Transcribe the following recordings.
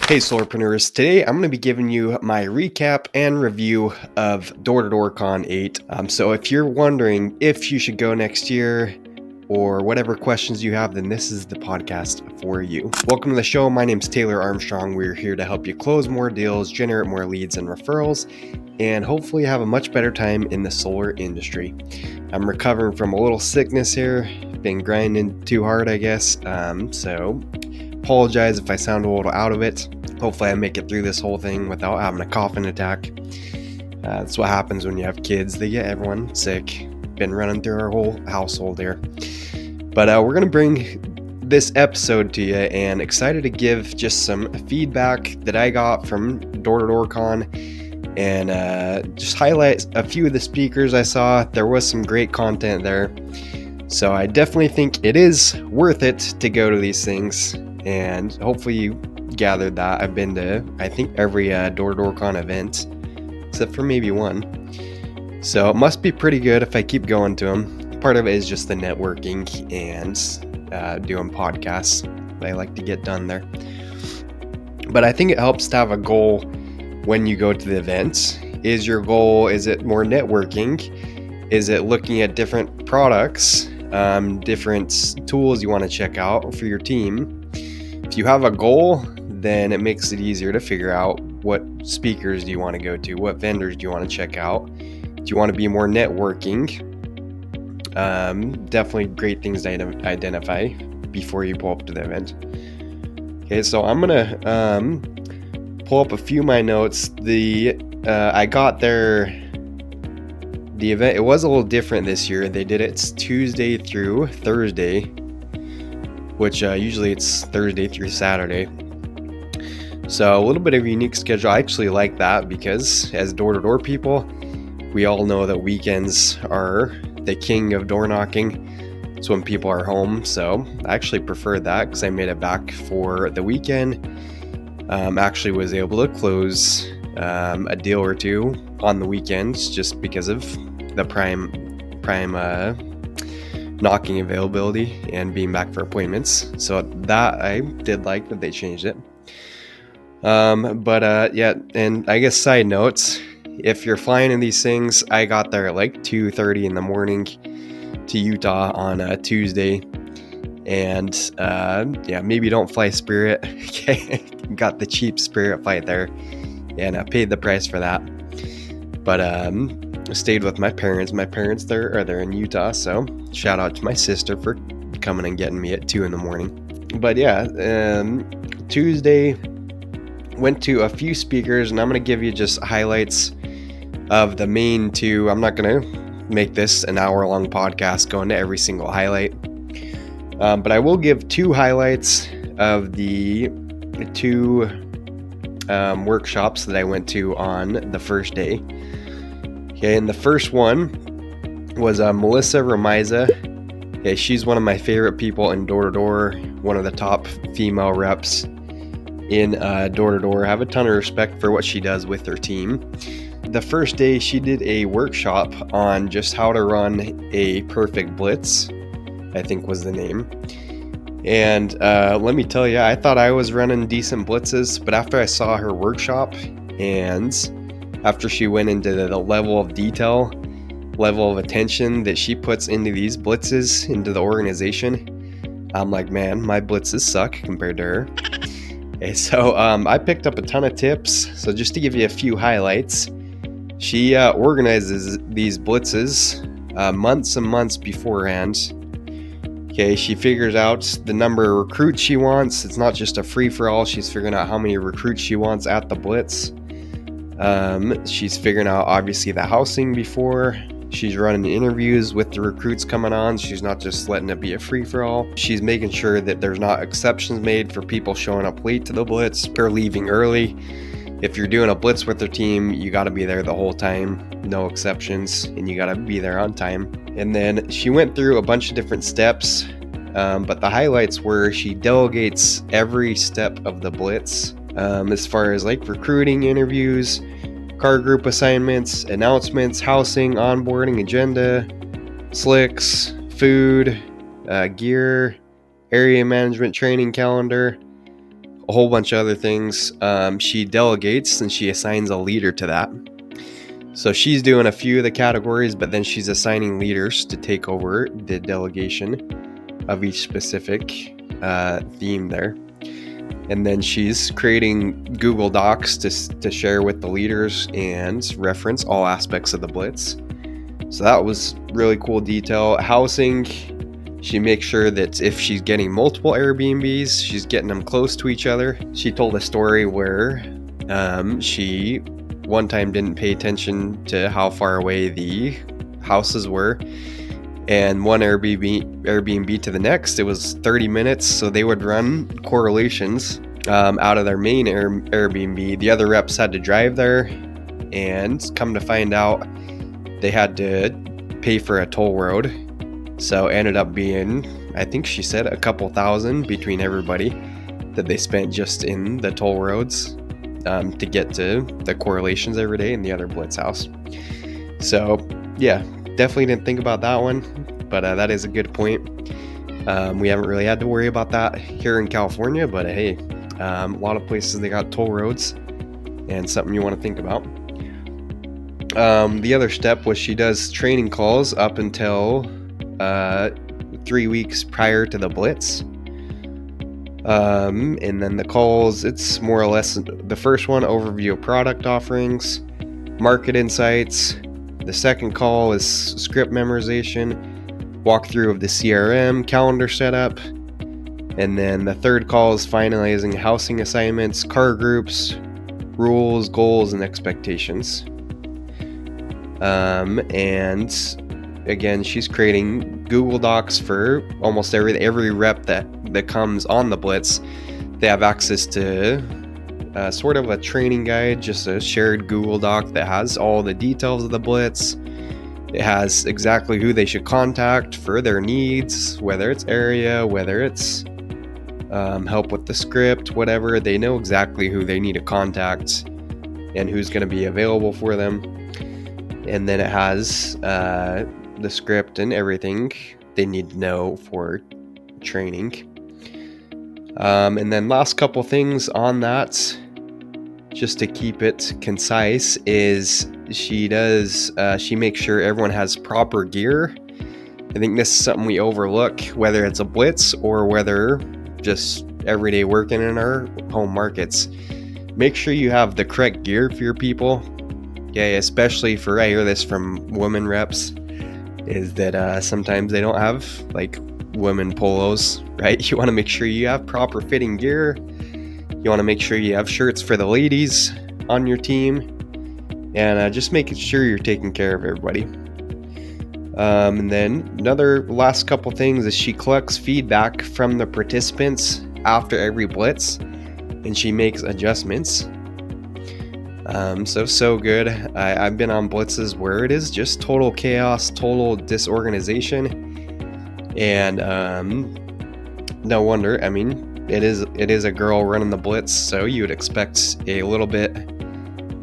Hey Solarpreneurs, today I'm going to be giving you my recap and review of D2D Con 8. So if you're wondering if you should go next year or whatever questions you have, then this is the podcast for you. Welcome to the show. My name's Taylor Armstrong. We're here to help you close more deals, generate more leads and referrals, and hopefully have a much better time in the solar industry. I'm recovering from a little sickness here. Been grinding too hard, I guess. So apologize if I sound a little out of it. Hopefully I make it through this whole thing without having a coughing attack. That's what happens when you have kids. They get everyone sick. Been running through our whole household here. But we're going to bring this episode to you, and excited to give just some feedback that I got from D2D Con and just highlight a few of the speakers I saw. There was some great content there. So I definitely think it is worth it to go to these things, and hopefully you gathered that. I've been to, I think, every D2D Con event, except for maybe one. So it must be pretty good if I keep going to them. Part of it is just the networking and doing podcasts that I like to get done there. But I think it helps to have a goal when you go to the events. Is your goal, is it more networking? Is it looking at different products, different tools you want to check out for your team? If you have a goal, then it makes it easier to figure out what speakers do you want to go to, what vendors do you want to check out. Do you want to be more networking? Definitely great things to identify before you pull up to the event. Okay, so I'm gonna pull up a few of my notes. I got there. The event, it was a little different this year. They did it Tuesday through Thursday, which usually it's Thursday through Saturday. So a little bit of a unique schedule. I actually like that because as door-to-door people, we all know that weekends are the king of door knocking. It's when people are home. So I actually prefer that because I made it back for the weekend. Actually was able to close a deal or two on the weekends just because of the prime knocking availability and being back for appointments. So that I did like that they changed it. Yeah, and I guess side notes, if you're flying in these things, I got there at like 2:30 in the morning to Utah on a Tuesday, and yeah, maybe don't fly Spirit. Okay, got the cheap Spirit flight there, and I paid the price for that. But I stayed with my parents. My parents they're in Utah, so shout out to my sister for coming and getting me at 2 in the morning. But yeah, Tuesday went to a few speakers, and I'm going to give you just highlights of the main two. I'm not going to make this an hour-long podcast going to every single highlight, but I will give two highlights of the two workshops that I went to on the first day. Okay, and the first one was Melissa Ramiza. Okay, she's one of my favorite people in door-to-door, one of the top female reps in door-to-door. I have a ton of respect for what she does with her team. The first day she did a workshop on just how to run a perfect blitz, I think was the name. And let me tell you, I thought I was running decent blitzes, but after I saw her workshop and after she went into the level of detail, level of attention that she puts into these blitzes, into the organization, I'm like, man, my blitzes suck compared to her. Okay, so I picked up a ton of tips. So just to give you a few highlights, she organizes these blitzes months and months beforehand. Okay, she figures out the number of recruits she wants. It's not just a free-for-all. She's figuring out how many recruits she wants at the blitz. She's figuring out, obviously, the housing before. She's running interviews with the recruits coming on. She's not just letting it be a free-for-all. She's making sure that there's not exceptions made for people showing up late to the blitz or leaving early. If you're doing a blitz with their team, you got to be there the whole time, no exceptions, and you got to be there on time. And then she went through a bunch of different steps, but the highlights were she delegates every step of the blitz, as far as like recruiting, interviews, car group assignments, announcements, housing, onboarding, agenda, slicks, food, gear, area management, training calendar. a whole bunch of other things. She delegates and she assigns a leader to that. So she's doing a few of the categories, but then she's assigning leaders to take over the delegation of each specific theme there. And then she's creating Google Docs to share with the leaders and reference all aspects of the Blitz. So that was really cool detail. Housing, she makes sure that if she's getting multiple Airbnbs, she's getting them close to each other. She told a story where she one time didn't pay attention to how far away the houses were, and one Airbnb to the next, it was 30 minutes. So they would run correlations out of their main Airbnb. The other reps had to drive there, and come to find out, they had to pay for a toll road. So ended up being, I think she said, a couple thousand between everybody that they spent just in the toll roads to get to the correlations every day in the other Blitz house. So yeah, definitely didn't think about that one, but that is a good point. We haven't really had to worry about that here in California, but hey, a lot of places they got toll roads, and something you want to think about. The other step was she does training calls up until 3 weeks prior to the Blitz. And then the calls, it's more or less the first one, overview of product offerings, market insights. The second call is script memorization, walkthrough of the CRM, calendar setup. And then the third call is finalizing housing assignments, car groups, rules, goals, and expectations. And again, she's creating Google Docs for almost every rep that comes on the Blitz. They have access to sort of a training guide, just a shared Google Doc that has all the details of the Blitz. It has exactly who they should contact for their needs, whether it's area, whether it's help with the script, whatever. They know exactly who they need to contact and who's going to be available for them. And then it has the script and everything they need to know for training. And then last couple things on that, just to keep it concise, is she makes sure everyone has proper gear. I think this is something we overlook, whether it's a Blitz or whether just everyday working in our home markets. Make sure you have the correct gear for your people. Okay, especially for, I hear this from women reps, is that sometimes they don't have like women polos, right? You want to make sure you have proper fitting gear. You want to make sure you have shirts for the ladies on your team, and just making sure you're taking care of everybody. And then another last couple things is she collects feedback from the participants after every Blitz, and she makes adjustments. So good. I've been on Blitzes where it is just total chaos, total disorganization, and no wonder. I mean, it is a girl running the Blitz, so you would expect a little bit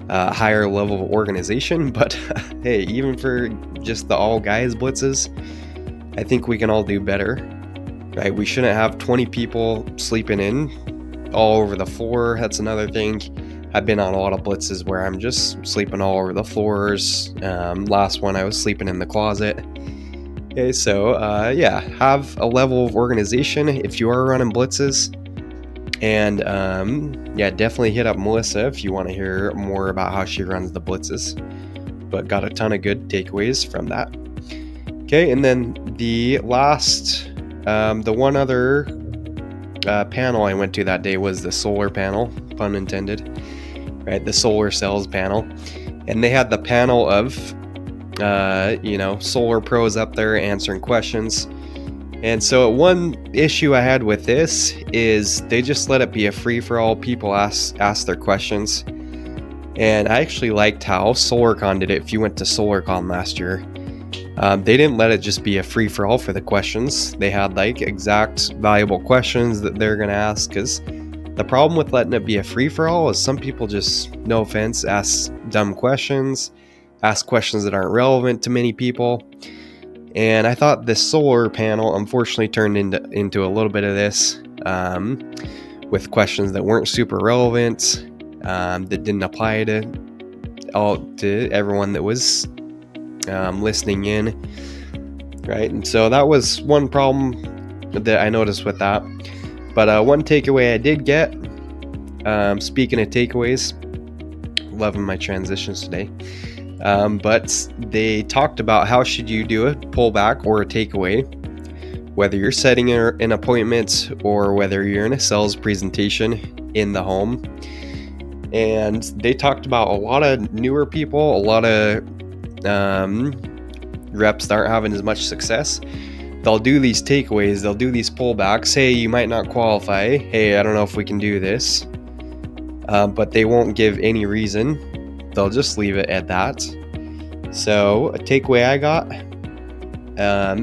higher level of organization. But hey, even for just the all guys Blitzes, I think we can all do better, right? We shouldn't have 20 people sleeping in all over the floor. That's another thing. I've been on a lot of Blitzes where I'm just sleeping all over the floors. Last one, I was sleeping in the closet. Okay, so yeah, have a level of organization if you are running Blitzes. And yeah, definitely hit up Melissa if you want to hear more about how she runs the Blitzes. But got a ton of good takeaways from that. Okay, and then the last, the one other panel I went to that day was the solar panel, pun intended, right? The solar cells panel. And they had the panel of, solar pros up there answering questions. And so one issue I had with this is they just let it be a free-for-all. People ask their questions. And I actually liked how SolarCon did it. If you went to SolarCon last year, they didn't let it just be a free-for-all for the questions. They had like exact valuable questions that they're going to ask, because the problem with letting it be a free-for-all is some people just, no offense, ask dumb questions, ask questions that aren't relevant to many people. And I thought this solar panel unfortunately turned into a little bit of this, with questions that weren't super relevant, that didn't apply to everyone that was listening in, right? And so that was one problem that I noticed with that. But one takeaway I did get, speaking of takeaways, loving my transitions today, but they talked about how should you do a pullback or a takeaway, whether you're setting an appointment or whether you're in a sales presentation in the home. And they talked about a lot of newer people, a lot of reps that aren't having as much success. They'll do these takeaways, they'll do these pullbacks. Hey, you might not qualify. Hey, I don't know if we can do this. But they won't give any reason. They'll just leave it at that. So a takeaway I got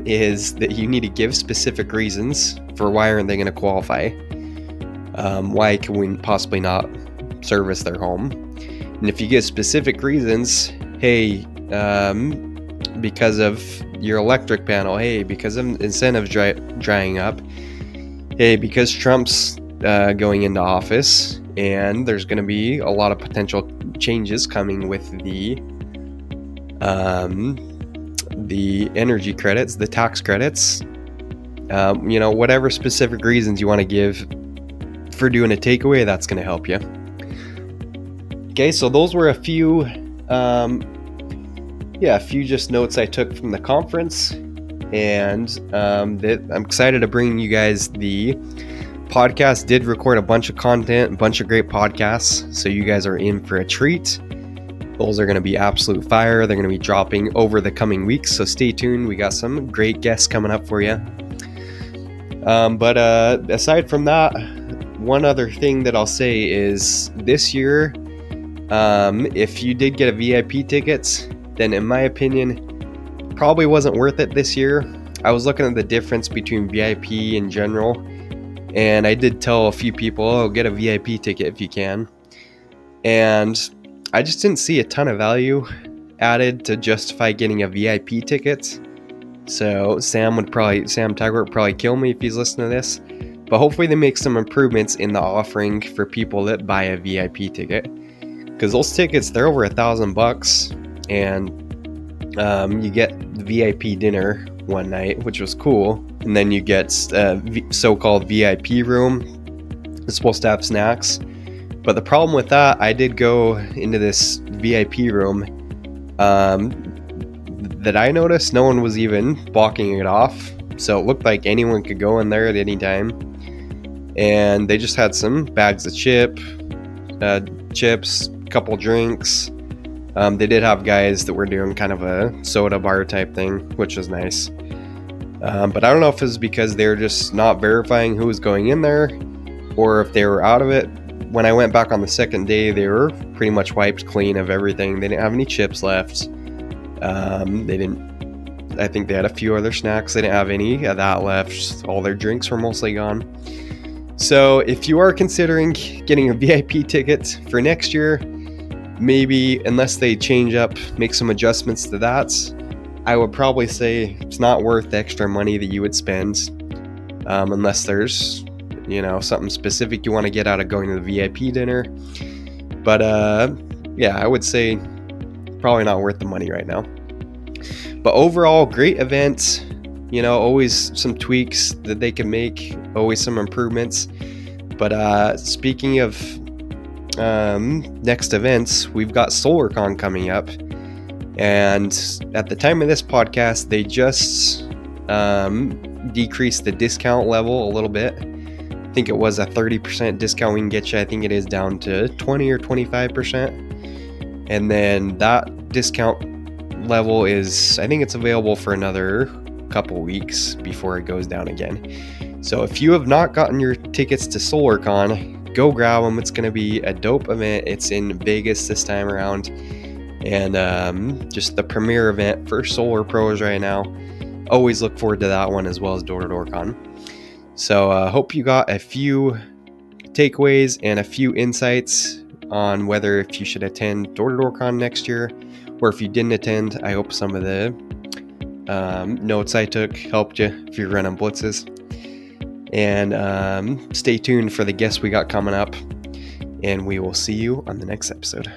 is that you need to give specific reasons for why aren't they going to qualify. Why can we possibly not service their home? And if you give specific reasons, hey, because of your electric panel, hey, because of incentives drying up, hey, because Trump's going into office and there's going to be a lot of potential changes coming with the energy credits, the tax credits, whatever specific reasons you want to give for doing a takeaway, that's going to help you. Okay, so those were a few just notes I took from the conference, and that I'm excited to bring you guys. The podcast did record a bunch of content, a bunch of great podcasts, so you guys are in for a treat. Those are going to be absolute fire. They're going to be dropping over the coming weeks, so stay tuned. We got some great guests coming up for you. But aside from that, one other thing that I'll say is this year, if you did get a VIP ticket, then in my opinion, probably wasn't worth it this year. I was looking at the difference between VIP in general, and I did tell a few people, get a VIP ticket if you can. And I just didn't see a ton of value added to justify getting a VIP ticket. So Sam Tiger would probably kill me if he's listening to this. But hopefully they make some improvements in the offering for people that buy a VIP ticket. Because those tickets, they're over $1,000. And you get the VIP dinner one night, which was cool. And then you get a so-called VIP room. It's supposed to have snacks. But the problem with that, I did go into this VIP room that I noticed no one was even blocking it off. So it looked like anyone could go in there at any time. And they just had some bags of chips, couple drinks. They did have guys that were doing kind of a soda bar type thing, which was nice. But I don't know if it's because they were just not verifying who was going in there or if they were out of it. When I went back on the second day, they were pretty much wiped clean of everything. They didn't have any chips left. I think they had a few other snacks. They didn't have any of that left. All their drinks were mostly gone. So if you are considering getting a VIP ticket for next year, maybe unless they change up, make some adjustments to that, I would probably say it's not worth the extra money that you would spend, unless there's something specific you want to get out of going to the VIP dinner. But I would say probably not worth the money right now. But overall, great event. Always some tweaks that they can make, always some improvements. But speaking of next events, we've got Solarcon coming up. And at the time of this podcast, they just decreased the discount level a little bit. I think it was a 30% discount we can get you. I think it is down to 20 or 25%. And then that discount level is, I think it's available for another couple weeks before it goes down again. So if you have not gotten your tickets to Solarcon, go grab them. It's going to be a dope event. It's in Vegas this time around. And just the premier event for solar pros right now. Always look forward to that one, as well as Door-to-Door Con. So hope you got a few takeaways and a few insights on whether if you should attend Door-to-Door Con next year, or if you didn't attend. I hope some of the notes I took helped you if you're running blitzes. And stay tuned for the guests we got coming up. And we will see you on the next episode.